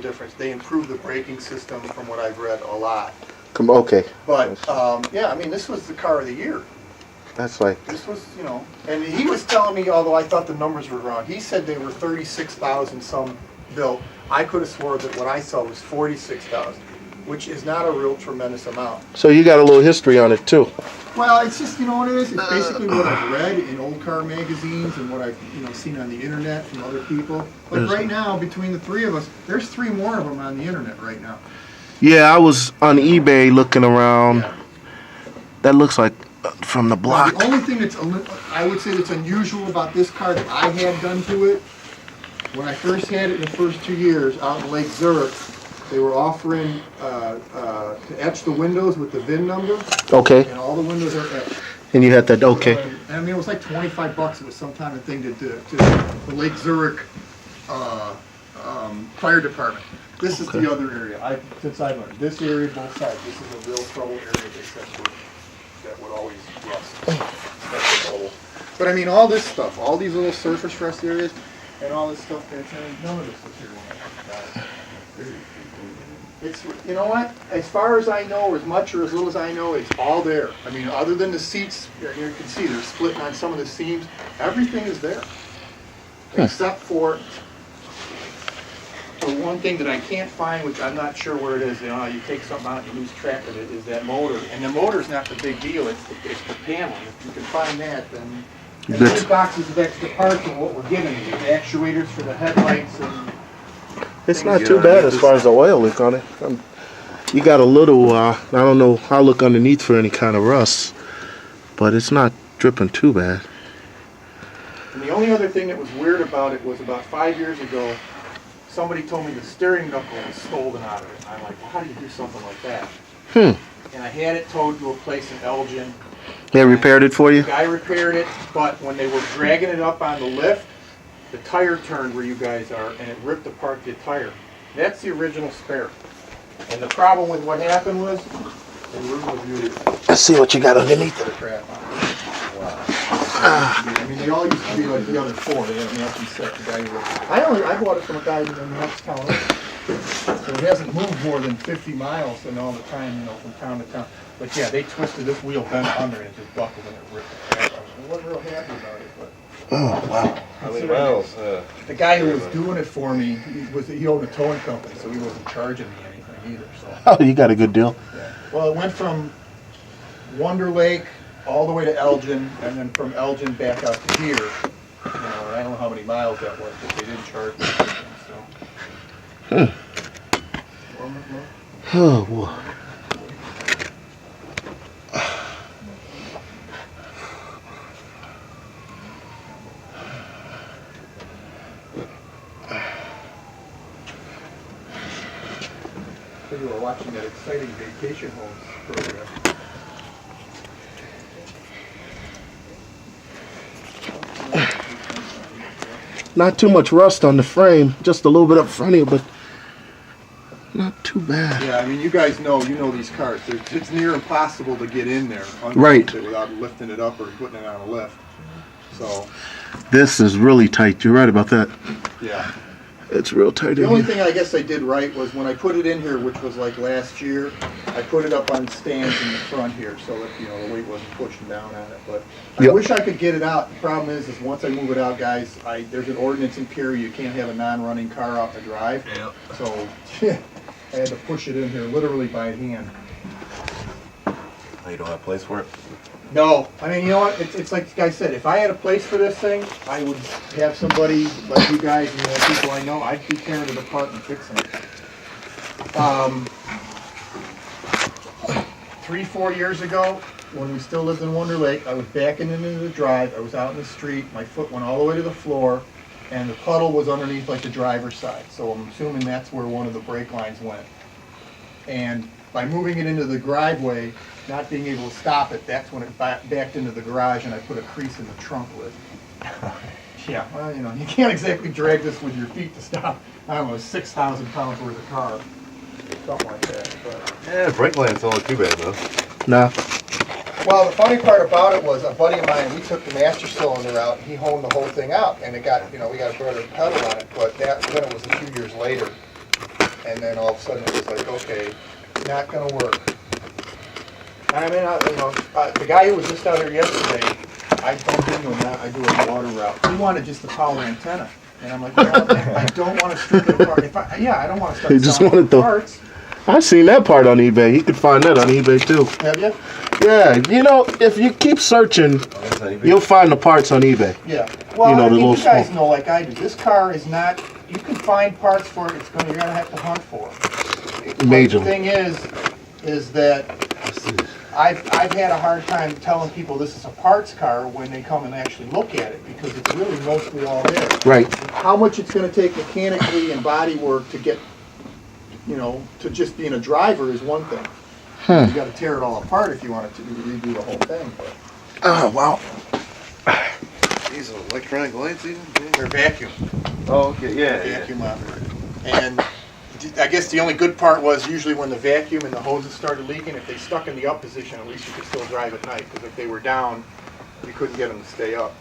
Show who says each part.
Speaker 1: difference. They improved the braking system, from what I've read, a lot.
Speaker 2: Okay.
Speaker 1: But yeah, I mean, this was the car of the year.
Speaker 2: That's like,
Speaker 1: This was, you know, and he was telling me, although I thought the numbers were wrong, he said they were 36,000 some built. I could have swore that what I saw was 46,000, which is not a real tremendous amount.
Speaker 2: so you got a little history on it too.
Speaker 1: Well, it's just, you know what it is? It's basically what I've read in old car magazines and what I've, you know, seen on the internet from other people. But right now, between the three of us, there's 3 more of them on the internet right now.
Speaker 2: Yeah, I was on eBay looking around.
Speaker 1: Yeah.
Speaker 2: That looks like from the
Speaker 1: Now,
Speaker 2: block.
Speaker 1: the only thing that's, I would say that's unusual about this car that I had done to it, when I first had it in the first 2 years out in Lake Zurich, they were offering to etch the windows with the VIN number,
Speaker 2: Okay.
Speaker 1: and all the windows are etched.
Speaker 2: And you had that, okay.
Speaker 1: And I mean, it was like 25 bucks. It was some kind of thing to the Lake Zurich fire department. This is the other area. Since I learned this area, both sides. This is a real trouble area. They said that would always rust. That's the trouble. But I mean, all this stuff, all these little surface rust areas, and all this stuff. None of this was here when I got it. It's, you know what, as far as I know, or as much or as little as I know, it's all there. I mean, other than the seats, here you can see they're splitting on some of the seams, everything is there. Except for the one thing that I can't find, which I'm not sure where it is, you know, you take something out and you lose track of it, is that motor. And the motor's not the big deal, it's the panel. If you can find that, then... And these boxes of extra parts are what we're giving you, the actuators for the headlights and...
Speaker 2: It's not too bad as far as the oil leak on it. You got a little, I don't know, I'll look underneath for any kind of rust, but it's not dripping too bad.
Speaker 1: And the only other thing that was weird about it was about 5 years ago, somebody told me the steering knuckle was stolen out of it. I'm like, well, how do you do something like that? And I had it towed to a place in Elgin.
Speaker 2: They repaired it for you?
Speaker 1: The guy repaired it, but when they were dragging it up on the lift, the tire turned where you guys are, and it ripped apart the tire. That's the original spare. And the problem with what happened was, they reviewed it.
Speaker 2: Let's see what you got underneath it.
Speaker 1: Crap on it. Wow. I mean, they all used to be like the other 4. They had a matching set. The guy I bought it from a guy in the next town. So it hasn't moved more than 50 miles in all the time, you know, from town to town. But yeah, they twisted this wheel bent under and it just buckled and it ripped the crap out of it. I wasn't real happy about it, but.
Speaker 2: Oh, wow.
Speaker 3: How many miles?
Speaker 1: The guy who was doing it for me, he owned a towing company, so he wasn't charging me anything either. So.
Speaker 2: Oh, you got a good deal.
Speaker 1: Yeah. Well, it went from Wonder Lake all the way to Elgin, and then from Elgin back out to here. You know, and I don't know how many miles that was, but they didn't charge me anything, so.
Speaker 2: Oh, boy.
Speaker 1: You were watching that exciting vacation homes program.
Speaker 2: Not too much rust on the frame, just a little bit up front here, but not too bad.
Speaker 1: Yeah, I mean, you guys know, these cars. It's near impossible to get in there
Speaker 2: Right.
Speaker 1: without lifting it up or putting it on a lift. So,
Speaker 2: This is really tight. You're right about that.
Speaker 1: yeah.
Speaker 2: It's real tight
Speaker 1: The
Speaker 2: in
Speaker 1: only
Speaker 2: here.
Speaker 1: thing I guess I did right was when I put it in here, which was like last year, I put it up on stands in the front here so that, you know, the weight wasn't pushing down on it. But I
Speaker 2: Yep.
Speaker 1: wish I could get it out. The problem is once I move it out, guys, there's an ordinance in Perry, you can't have a non-running car out the drive.
Speaker 3: Yep.
Speaker 1: So I had to push it in here literally by hand.
Speaker 3: Oh, you don't have a place for it?
Speaker 1: No, I mean, you know what, it's like the guy said, if I had a place for this thing, I would have somebody like you guys and the people I know, I'd be tearing it apart and fixing it. 3-4 years ago, when we still lived in Wonder Lake, I was backing into the drive, I was out in the street, my foot went all the way to the floor, and the puddle was underneath like the driver's side, so I'm assuming that's where one of the brake lines went. And by moving it into the driveway, not being able to stop it, that's when it backed into the garage and I put a crease in the trunk lid. Yeah, well, you know, you can't exactly drag this with your feet to stop, I don't know, 6,000 pounds worth of car, something like that. But.
Speaker 3: Yeah, brake line's don't look too bad though.
Speaker 2: Nah.
Speaker 1: Well, the funny part about it was a buddy of mine, we took the master cylinder out, and he honed the whole thing out, and it got, you know, we got a better pedal on it, but then it was a few years later. And then all of a sudden it was like, okay, not gonna work. I mean, the guy who was just out here yesterday, I bumped into him, I do a water route. He wanted just the power antenna. And I'm like, well, I don't want to strip it apart. I don't want to start
Speaker 2: He just
Speaker 1: selling
Speaker 2: wanted the-
Speaker 1: parts.
Speaker 2: I seen that part on eBay. You can find that on eBay too.
Speaker 1: Have you?
Speaker 2: Yeah, you know, if you keep searching, you'll find the parts on eBay.
Speaker 1: Yeah. Well,
Speaker 2: You know,
Speaker 1: I
Speaker 2: the
Speaker 1: mean,
Speaker 2: little
Speaker 1: you guys
Speaker 2: small-
Speaker 1: know like I do. This car is not, you can find parts for it, you're gonna have to hunt for it.
Speaker 2: Majorly.
Speaker 1: The thing is that I've had a hard time telling people this is a parts car when they come and actually look at it, because it's really mostly all there.
Speaker 2: Right.
Speaker 1: How much it's gonna take mechanically and body work to get, to just being a driver is one thing. You gotta tear it all apart if you want to redo the whole thing, but
Speaker 2: Oh, wow.
Speaker 3: These are electronic lights even?
Speaker 1: they're vacuum.
Speaker 3: Oh, okay, yeah.
Speaker 1: Vacuum operated. And I guess the only good part was usually when the vacuum and the hoses started leaking, if they stuck in the up position, at least you could still drive at night, because if they were down, you couldn't get them to stay up.